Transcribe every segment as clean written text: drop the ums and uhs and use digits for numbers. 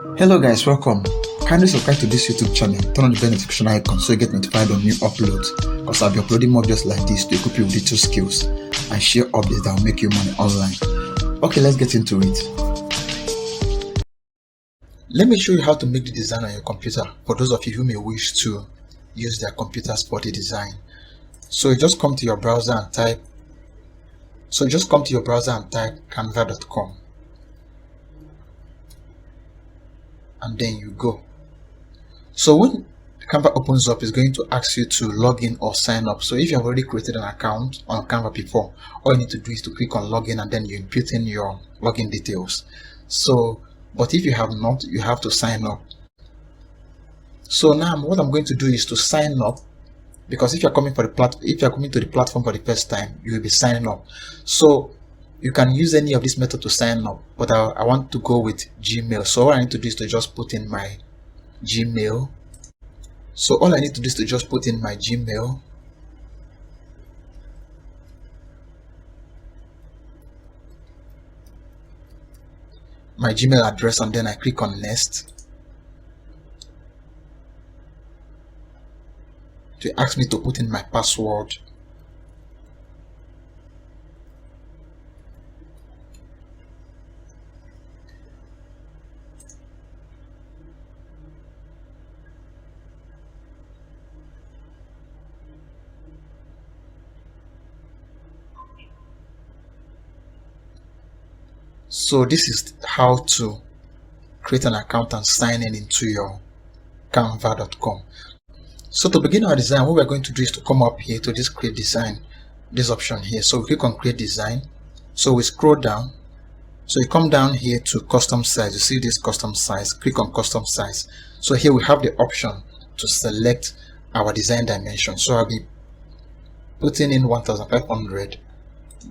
Hello guys, welcome. Kindly subscribe to this YouTube channel, turn on the bell notification icon so you get notified on new uploads, because I'll be uploading more just like this to equip you with digital skills and share updates that will make you money online. Okay, let's get into it. Let me show you how to make the design on your computer for those of you who may wish to use their computers for the design. So you just come to your browser and type canva.com, and then you go. So when Canva opens up, it's going to ask you to log in or sign up. So if you have already created an account on Canva before, all you need to do is to click on login and then you input in your login details. But if you have not, you have to sign up. So now what I'm going to do is to sign up, because if you're coming to the platform for the first time, you will be signing up. So you can use any of this method to sign up, but I want to go with Gmail. So all I need to do is to just put in my Gmail. My Gmail address, and then I click on next. It asks me to put in my password. So this is how to create an account and sign in into your canva.com. So to begin our design, what we're going to do is to come up here to this create design, this option here. So we click on create design. So we scroll down. So you come down here to custom size. You see this custom size, click on custom size. So here we have the option to select our design dimension. So I'll be putting in 1500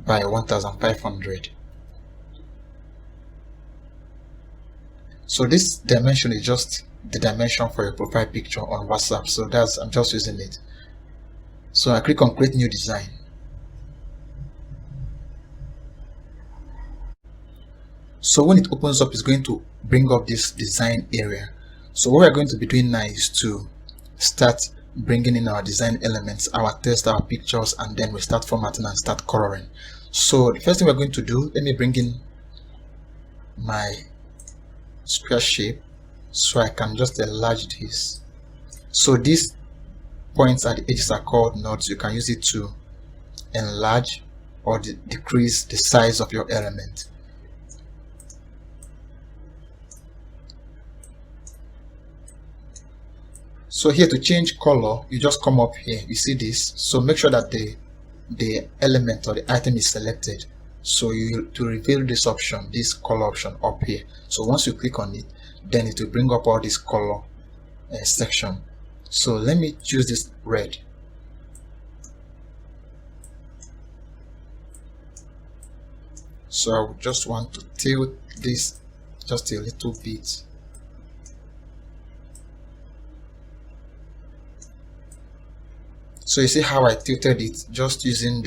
by 1500. So this dimension is just the dimension for your profile picture on WhatsApp. So I'm just using it. So I click on create new design. So when it opens up, it's going to bring up this design area. So what we're going to be doing now is to start bringing in our design elements, our text, our pictures, and then we start formatting and start coloring. So the first thing we're going to do, let me bring in my square shape so I can just enlarge this. So these points at the edges are called nodes. You can use it to enlarge or decrease the size of your element. So here to change color, you just come up here, you see this. So make sure that the element or the item is selected. So to reveal this option, this color option up here. So once you click on it, then it will bring up all this color section. So let me choose this red. So I would just want to tilt this just a little bit. So you see how I tilted it, just using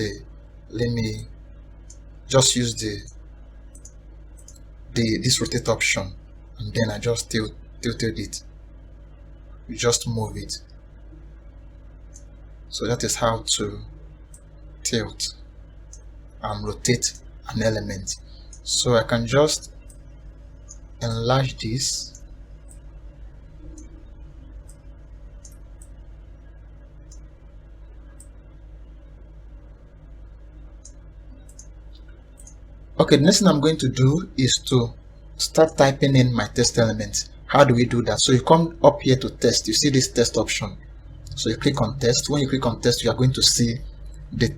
just use this rotate option, and then I just tilted it. You just move it. So that is how to tilt and rotate an element. So I can just enlarge this. Okay, the next thing I'm going to do is to start typing in my text elements. How do we do that? So you come up here to test. You see this test option. So you click on test. When you click on test, you are going to see the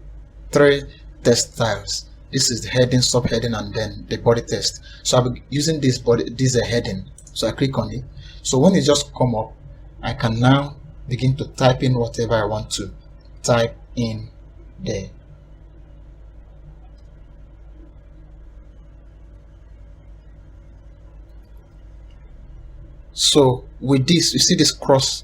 3 text styles. This is the heading, subheading, and then the body text. So I'll be using this heading. So I click on it. So when it just come up, I can now begin to type in whatever I want to type in there. So with this, you see this cross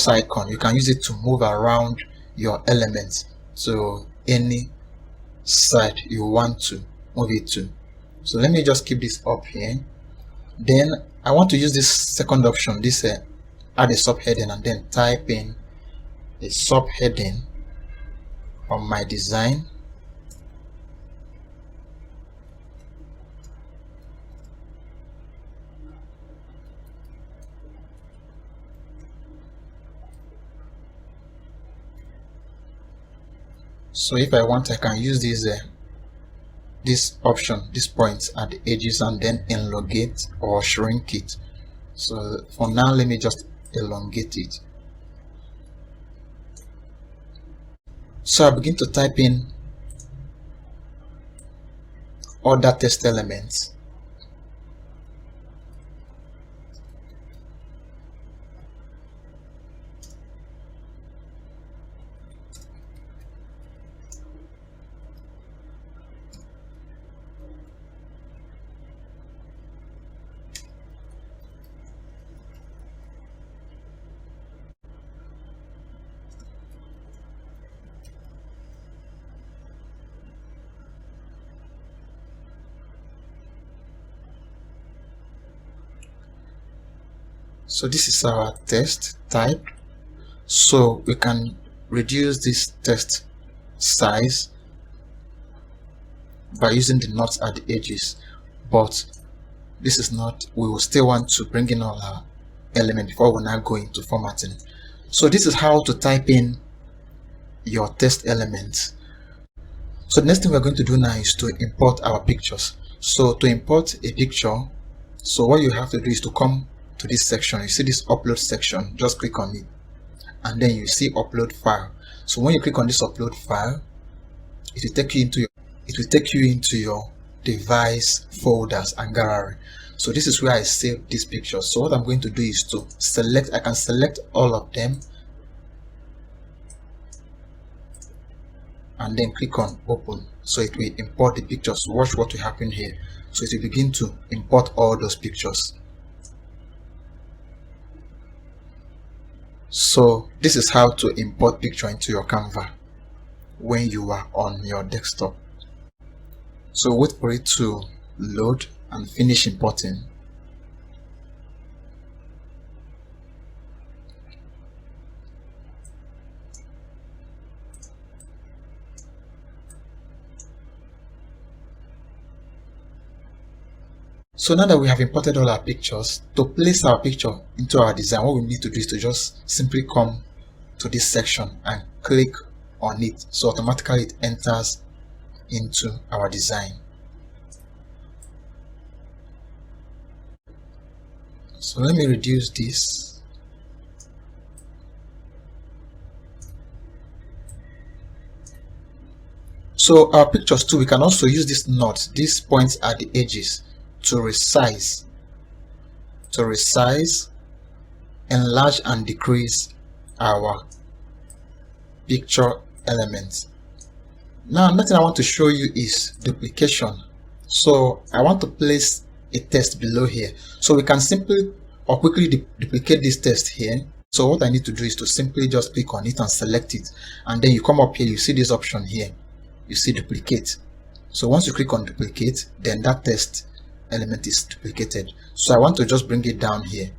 icon. You can use it to move around your elements to any side you want to move it to. So let me just keep this up here. Then I want to use this second option, this add a subheading, and then type in a subheading on my design. So if I want, I can use this option, this point at the edges, and then elongate or shrink it. So for now, let me just elongate it. So I begin to type in other text elements. So this is our text type. So we can reduce this text size by using the knots at the edges, but this is not, we will still want to bring in all our elements before we now go into formatting. So this is how to type in your text elements. So the next thing we're going to do now is to import our pictures. So to import a picture, so what you have to do is to come to this section. You see this upload section, just click on it, and then you see upload file. So when you click on this upload file, it will take you into your device folders and gallery. So this is where I save these pictures. So what I'm going to do is to select, I can select all of them and then click on open. So it will import the pictures. Watch what will happen here. So it will begin to import all those pictures. So this is how to import picture into your Canva when you are on your desktop. So wait for it to load and finish importing. So now that we have imported all our pictures, to place our picture into our design, what we need to do is to just simply come to this section and click on it. So automatically it enters into our design. So let me reduce this. So our pictures too, we can also use this knot, these points at the edges, to resize, enlarge and decrease our picture elements. Now another thing I want to show you is duplication. So I want to place a text below here, so we can simply or quickly duplicate this text here. So what I need to do is to simply just click on it and select it, and then you come up here, you see this option here, you see duplicate. So once you click on duplicate, then that text element is duplicated. So I want to just bring it down here.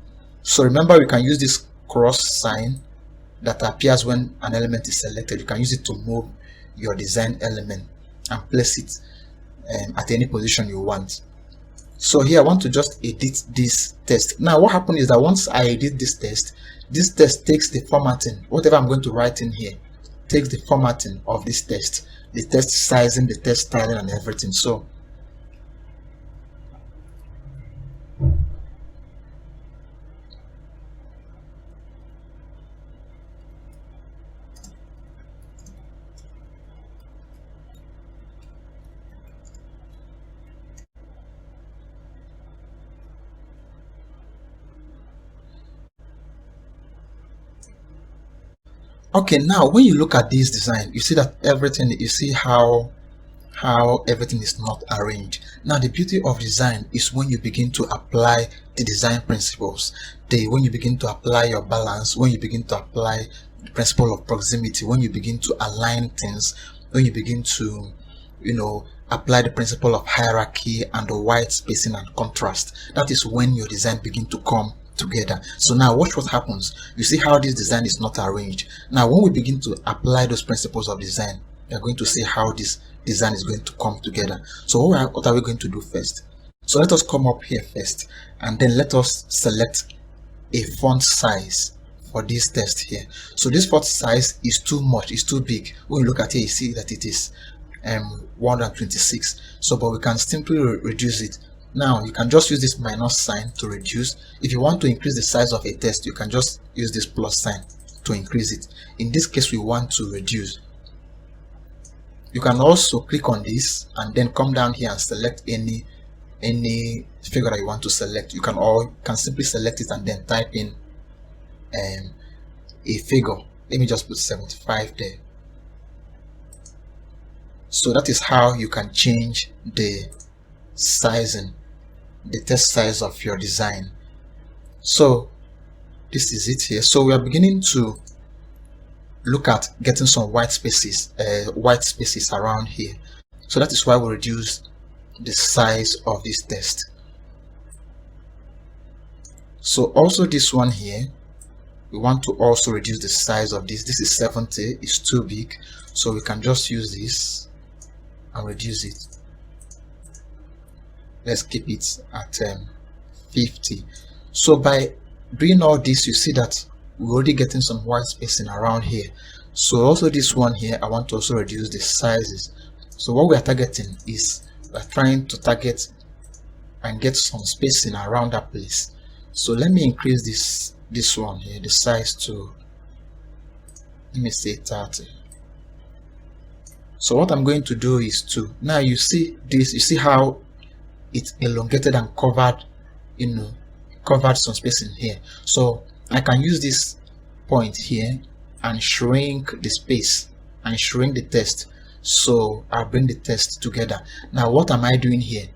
So remember, we can use this cross sign that appears when an element is selected. You can use it to move your design element and place it at any position you want. So here I want to just edit this text. Now what happens is that once I edit this text takes the formatting, whatever I'm going to write in here takes the formatting of this text, the text sizing, the text styling, and everything. So okay, now when you look at this design, you see that everything, you see how everything is not arranged. Now the beauty of design is when you begin to apply the design principles, when you begin to apply your balance, when you begin to apply the principle of proximity, when you begin to align things, when you begin to apply the principle of hierarchy and the white spacing and contrast. That is when your design begin to come together. So now watch what happens. You see how this design is not arranged. Now when we begin to apply those principles of design, we are going to see how this design is going to come together. So what are we going to do first? So let us come up here first, and then let us select a font size for this text here. So this font size is too much, it's too big. When you look at it, you see that it is 126. So but we can simply reduce it. Now you can just use this minus sign to reduce. If you want to increase the size of a text, you can just use this plus sign to increase it. In this case, we want to reduce. You can also click on this and then come down here and select any figure that you want to select. You can simply select it and then type in a figure. Let me just put 75 there. So that is how you can change the sizing, the text size of your design. So this is it here. So we are beginning to look at getting some white spaces around here. So that is why we reduce the size of this text. So also this one here, we want to also reduce the size of this. This is 70, it's too big, so we can just use this and reduce it. Let's keep it at 50. So by doing all this, you see that we're already getting some white spacing around here. So also this one here, I want to also reduce the sizes. So what we are targeting is we're trying to target and get some spacing around that place. So let me increase this one here, the size to, let me say 30. So what I'm going to do is to, now you see this, you see how it's elongated and covered, covered some spacing here. So I can use this point here and shrink the space and shrink the text. So I'll bring the text together. Now what am I doing here?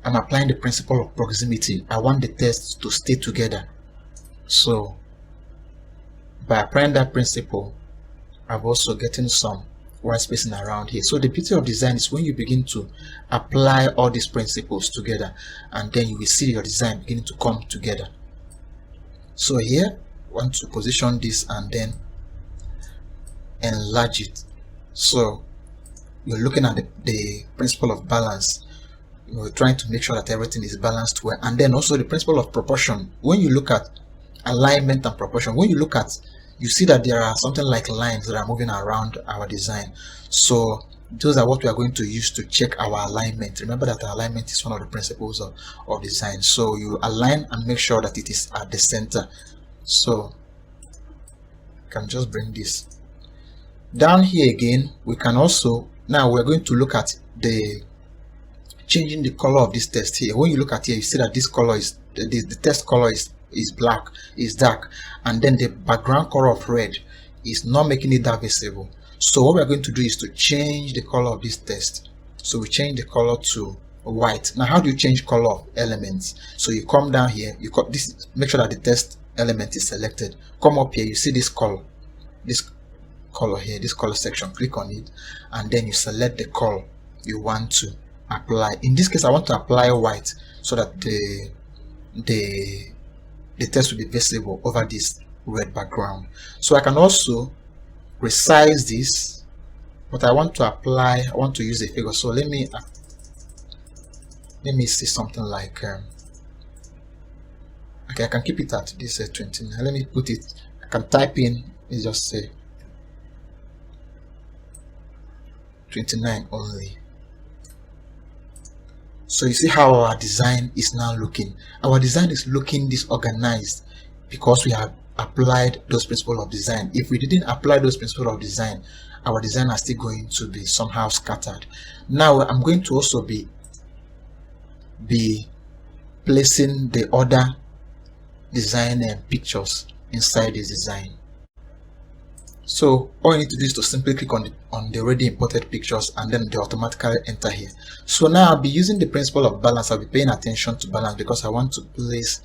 I'm applying the principle of proximity. I want the text to stay together. So by applying that principle, I've also getting some white spacing around here. So the beauty of design is when you begin to apply all these principles together, and then you will see your design beginning to come together. So here, I want to position this and then enlarge it. So you're looking at the principle of balance. You're trying to make sure that everything is balanced well, and then also the principle of proportion. When you look at alignment and proportion, when you look at, you see that there are something like lines that are moving around our design. So those are what we are going to use to check our alignment. Remember that alignment is one of the principles of design. So you align and make sure that it is at the center. So I can just bring this down here again. We can also, now we're going to look at the changing the color of this text here. When you look at here, you see that this color is the text color is black, is dark, and then the background color of red is not making it that visible. So what we're going to do is to change the color of this text. So we change the color to white. Now how do you change color of elements? So you come down here, you got this, make sure that the text element is selected. Come up here, you see this color here, this color section. Click on it and then you select the color you want to apply. In this case, I want to apply white so that the text will be visible over this red background. So I can also resize this, but I want to use a figure. So let me see something like okay, I can keep it at this 29. Let me put it, I can type in, let's just say 29 only. So you see how our design is now looking. Our design is looking disorganized because we have applied those principles of design. If we didn't apply those principles of design, our design is still going to be somehow scattered. Now I'm going to also be placing the other design and pictures inside this design. So all you need to do is to simply click on the already imported pictures and then they automatically enter here. So now I'll be using the principle of balance. I'll be paying attention to balance because I want to place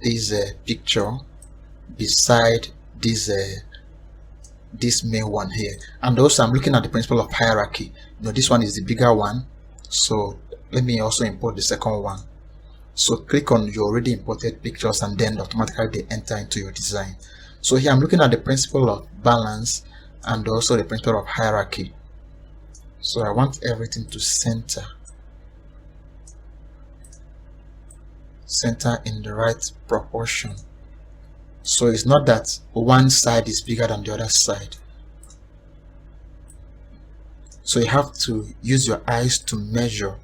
this picture beside this this main one here. And also I'm looking at the principle of hierarchy. This one is the bigger one, so let me also import the second one. So click on your already imported pictures and then automatically they enter into your design. So here I'm looking at the principle of balance and also the principle of hierarchy. So I want everything to center in the right proportion. So it's not that one side is bigger than the other side. So you have to use your eyes to measure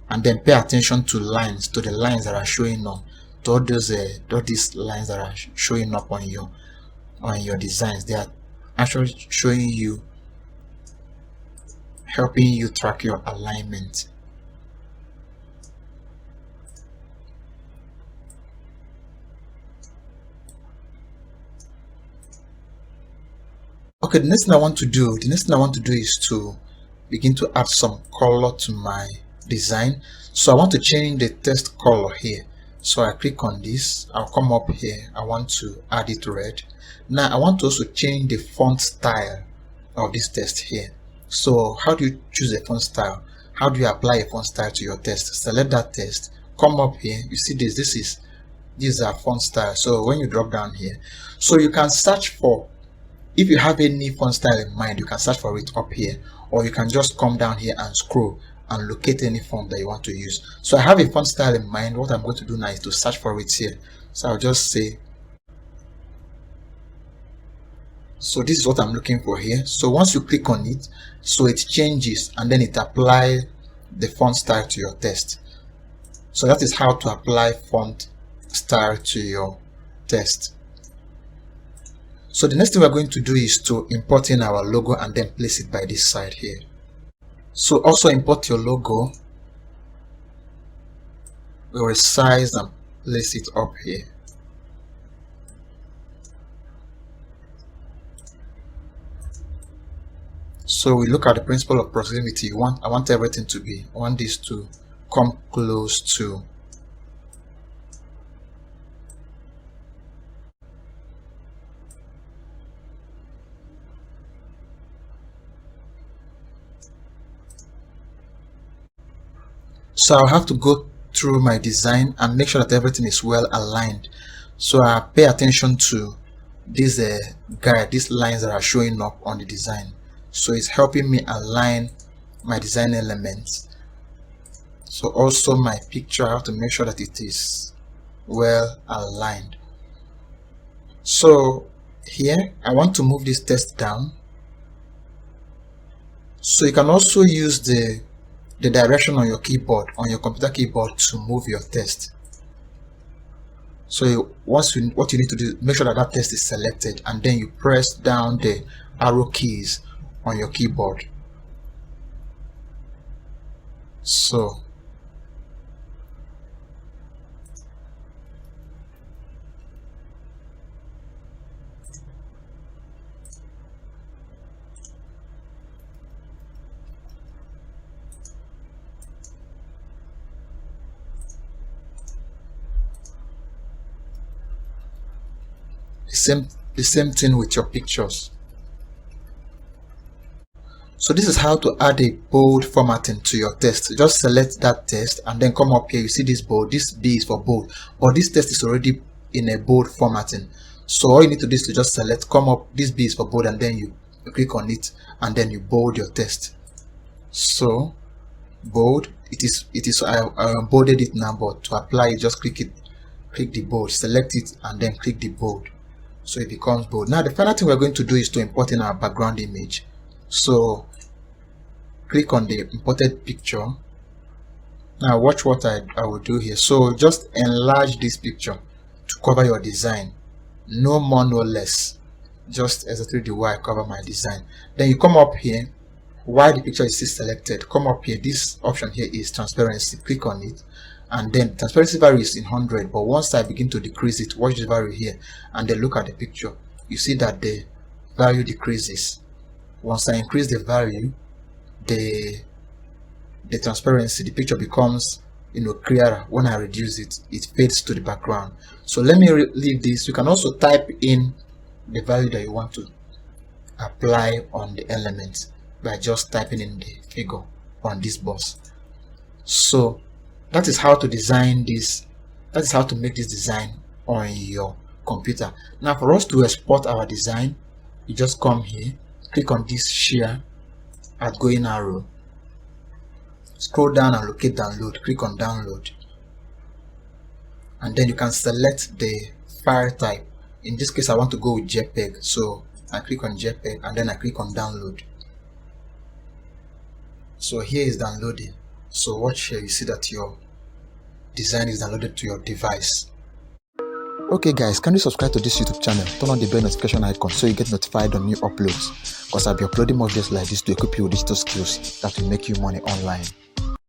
and then pay attention to lines, to the lines that are showing up, to all these lines that are showing up on your designs. They are actually showing you, helping you track your alignment. Okay, the next thing I want to do is to begin to add some color to my design. So I want to change the text color here. So I click on this, I'll come up here, I want to add it red. Now I want to also change the font style of this text here. So how do you choose a font style? How do you apply a font style to your text? Select that text, come up here, you see these are font style. So when you drop down here, so you can search for, if you have any font style in mind, you can search for it up here, or you can just come down here and scroll and locate any font that you want to use. So I have a font style in mind. What I'm going to do now is to search for it here. So I'll just say, so this is what I'm looking for here. So once you click on it, so it changes and then it applies the font style to your text. So that is how to apply font style to your text. So the next thing we're going to do is to import in our logo and then place it by this side here. So also import your logo, we'll resize and place it up here. So we look at the principle of proximity. I want everything to be, I want this to come close to So I'll have to go through my design and make sure that everything is well aligned. So I pay attention to these these lines that are showing up on the design. So it's helping me align my design elements. So also my picture, I have to make sure that it is well aligned. So here I want to move this text down. So you can also use the direction on your keyboard, on your computer keyboard, to move your text. So what you need to do, make sure that text is selected and then you press down the arrow keys on your keyboard. So the same thing with your pictures. So this is how to add a bold formatting to your text. Just select that text and then come up here. You see this bold, this B is for bold, but this text is already in a bold formatting. So all you need to do is to just select, come up, this B is for bold, and then you click on it and then you bold your text. So bold, it is I bolded it now, but to apply it, just click the bold, select it and then click the bold, so it becomes bold. Now the final thing we're going to do is to import in our background image. So click on the imported picture. Now watch what I will do here. So just enlarge this picture to cover your design, no more no less, just exactly the way I cover my design. Then you come up here, while the picture is still selected, come up here, this option here is transparency, click on it, and then transparency value is in 100, but once I begin to decrease it, watch the value here and then look at the picture, you see that the value decreases. Once I increase the value, the transparency, the picture becomes clearer. When I reduce it, it fades to the background. So let me leave this. You can also type in the value that you want to apply on the element by just typing in the figure on this box. So that is how to design this. That is how to make this design on your computer. Now for us to export our design, you just come here, click on this share outgoing arrow, scroll down and locate download, click on download, and then you can select the file type. In this case I want to go with JPEG, so I click on JPEG and then I click on download. So here is downloading. So watch here, you see that your design is downloaded to your device. Okay guys, can you subscribe to this YouTube channel? Turn on the bell notification icon so you get notified on new uploads, because I'll be uploading more videos like this to equip you with digital skills that will make you money online.